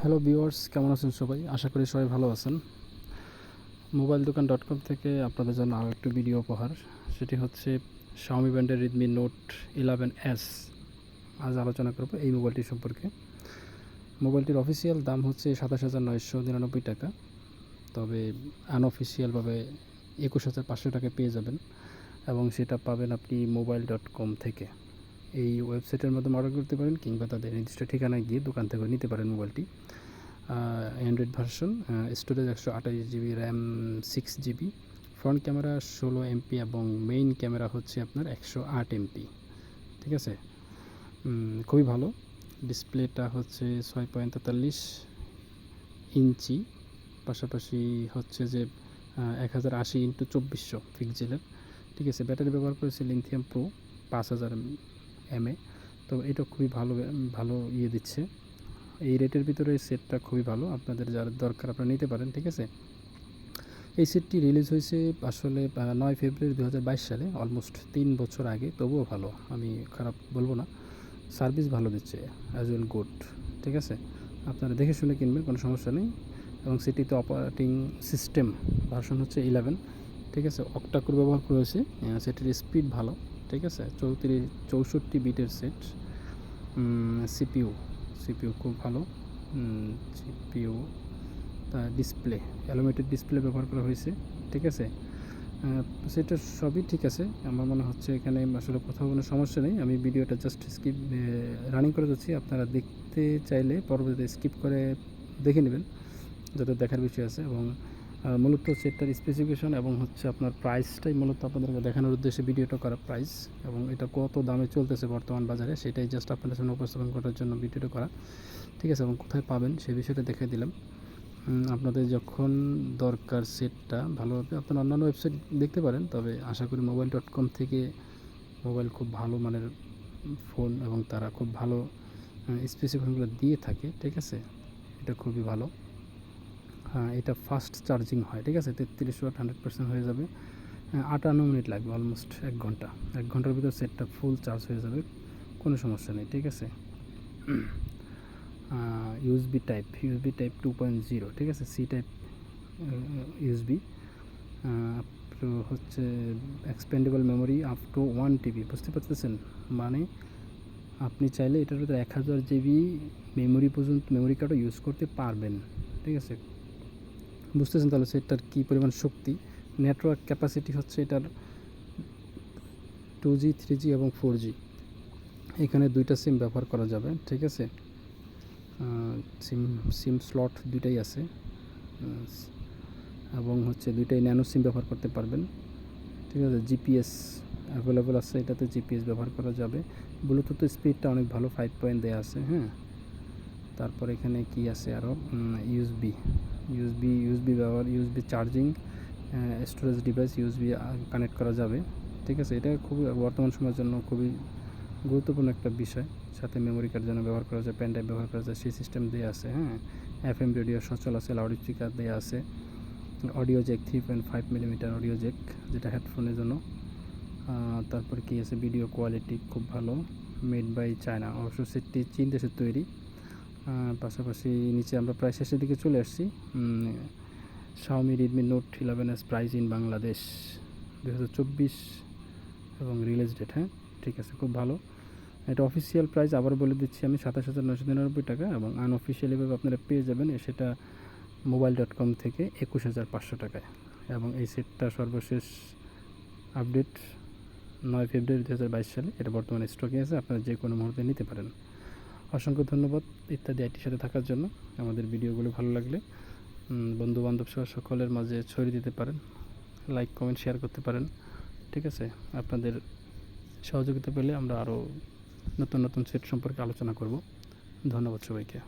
Hello viewers, কেমন আছেন সবাই? আশা করি সবাই ভালো আছেন। মোবাইল দোকান .com থেকে আপনাদের জন্য আরও একটি ভিডিও উপহার। সেটি হচ্ছে Xiaomi ব্র্যান্ডের Redmi Note 11s। আজ আলোচনা করব এই মোবাইলটি সম্পর্কে। মোবাইলটির অফিসিয়াল দাম হচ্ছে 27,999 টাকা, তবে আনঅফিসিয়ালভাবে 21,500 টাকায় পেয়ে যাবেন এবং সেটা পাবেন আপনি মোবাইল.com থেকে। এই ওয়েবসাইটের মাধ্যমে অর্ডার করতে পারেন কিংবা তাদের নির্দিষ্ট ঠিকানায় গিয়ে দোকান থেকে নিতে পারেন মোবাইলটি। Android version, storage 128 GB, RAM 6 GB, front camera 16 MP এবং মেইন ক্যামেরা হচ্ছে আপনার 108 MP। ঠিক আছে, খুবই ভালো। ডিসপ্লেটা হচ্ছে 6.43 ইঞ্চি, পাশাপাশি হচ্ছে যে 1080x2400 পিক্সেলের। ঠিক আছে, ব্যাটারি ব্যবহার করেছে লিথিয়াম প্রো 5000 mAh। তো এটা খুবই ভালো দিচ্ছে। এই রেটের ভিতরে এই সেটটা খুবই ভালো, আপনাদের যার দরকার আপনারা নিতে পারেন। ঠিক আছে, এই সেটটি রিলিজ হয়েছে আসলে 9 ফেব্রুয়ারি 2022 সালে, অলমোস্ট 3 বছর আগে। তবুও ভালো, আমি খারাপ বলবো না। সার্ভিস ভালো দিচ্ছে, অ্যাজ ওয়েল গুড। ঠিক আছে, আপনারা দেখে শুনে কিনবেন, কোনো সমস্যা নেই। এবং সেটিতে অপারেটিং সিস্টেম ভার্সন হচ্ছে 11। ঠিক আছে, অক্টা কোর ব্যবহার করেছে। সেটির স্পিড ভালো। ঠিক আছে, 64 বিটের সেট। সিপিইউ খুব ভালো। সিপিইউ, ডিসপ্লে অ্যালুমিনেটেড ডিসপ্লে ব্যবহার করা হয়েছে। ঠিক আছে, সেটা সবই ঠিক আছে। আমার মনে হচ্ছে এখানে আসলে কোথাও কোনো সমস্যা নেই। আমি ভিডিওটা জাস্ট রানিং করে যাচ্ছি, আপনারা দেখতে চাইলে পরবর্তীতে স্কিপ করে দেখে নেবেন, যাতে দেখার বিষয় আছে। এবং মূলত সেটার স্পেসিফিকেশন এবং হচ্ছে আপনার প্রাইসটাই মূলত আপনাদেরকে দেখানোর উদ্দেশ্যে ভিডিওটা করা, প্রাইস এবং এটা কত দামে চলতেছে বর্তমান বাজারে, সেটাই জাস্ট আপনাদের সামনে উপস্থাপন করার জন্য ভিডিওটা করা। ঠিক আছে, এবং কোথায় পাবেন সেই বিষয়টা দেখিয়ে দিলাম। আপনাদের যখন দরকার সেটটা ভালোভাবে, আপনারা অন্যান্য ওয়েবসাইট দেখতে পারেন, তবে আশা করি মোবাইল.com থেকে মোবাইল খুব ভালো মানের ফোন এবং তারা খুব ভালো স্পেসিফিকেশনগুলো দিয়ে থাকে। ঠিক আছে, এটা খুবই ভালো। হ্যাঁ, এটা ফাস্ট চার্জিং হয়। ঠিক আছে, 33 ওয়াট 100% হয়ে যাবে। 58 মিনিট লাগবে, অলমোস্ট 1 ঘন্টা। 1 ঘন্টার ভিতর সেটটা ফুল চার্জ হয়ে যাবে, কোনো সমস্যা নেই। ঠিক আছে, ইউএসবি টাইপ 2.0। ঠিক আছে, সি টাইপ ইউএসবি। হচ্ছে expandable memory up to 1 TB। বুঝতে পারতেছেন, মানে আপনি চাইলে এটার ভিতরে 1000 GB মেমোরি পর্যন্ত মেমোরি কার্ডও ইউজ করতে পারবেন। ঠিক আছে, বুঝতেছেন তাহলে সেটার কী পরিমাণ শক্তি। নেটওয়ার্ক ক্যাপাসিটি হচ্ছে এটার 2G, 3G এবং 4G। এখানে 2টা সিম ব্যবহার করা যাবে। ঠিক আছে, সিম স্লট 2টাই আছে এবং হচ্ছে 2টাই ন্যানো সিম ব্যবহার করতে পারবেন। ঠিক আছে, জিপিএস অ্যাভেলেবল আছে, এটাতে জিপিএস ব্যবহার করা যাবে। ব্লুটুথ স্পিডটা অনেক ভালো, 5 পয়েন্ট দেওয়া আছে। হ্যাঁ, তারপর এখানে কি আছে আরও, ইউএসবি ব্যবহার, USB charging, storage device USB connect করা যাবে। ঠিক আছে, এটা খুবই বর্তমান সময়ের জন্য খুবই গুরুত্বপূর্ণ একটা বিষয়। সাথে মেমোরি কার্ড যেন ব্যবহার করা যায়, পেন ড্রাইভ ব্যবহার করা যায়, সেই সিস্টেম দেওয়া আছে। হ্যাঁ, FM রেডিও সচল আছে, লাউড স্পিকার দেওয়া আছে, audio Jack 3.5mm audio Jack, যেটা হেডফোনের জন্য। তারপর কি আছে, ভিডিও কোয়ালিটি খুব ভালো, মেড বাই চায়না, অবশ্য সেটটি চীন দেশের তৈরি। পাশাপাশি নিচে আমরা প্রায় শেষের দিকে চলে আসছি। Xiaomi Redmi Note 11s price in Bangladesh 2024 এবং রিলিজ ডেট। হ্যাঁ, ঠিক আছে, খুব ভালো। এটা অফিসিয়াল প্রাইস আবার বলে দিচ্ছি আমি, 27,999 টাকা, এবং আনঅফিসিয়ালিভাবে আপনারা পেয়ে যাবেন সেটা মোবাইল.com থেকে 21,500 টাকায়। এবং এই সেটটা সর্বশেষ আপডেট 9 ফেব্রুয়ারি 2022 সালে, এটা বর্তমানে স্টকে আছে, আপনারা যে কোনো মুহূর্তে নিতে পারেন। অসংখ্য ধন্যবাদ ইত্যাদি আইটির সাথে থাকার জন্য। আমাদের ভিডিওগুলো ভালো লাগলে বন্ধুবান্ধব সহ সকলের মাঝে ছড়িয়ে দিতে পারেন, লাইক কমেন্ট শেয়ার করতে পারেন। ঠিক আছে, আপনাদের সহযোগিতা পেলে আমরা আরও নতুন নতুন সেট সম্পর্কে আলোচনা করব। ধন্যবাদ সবাইকে।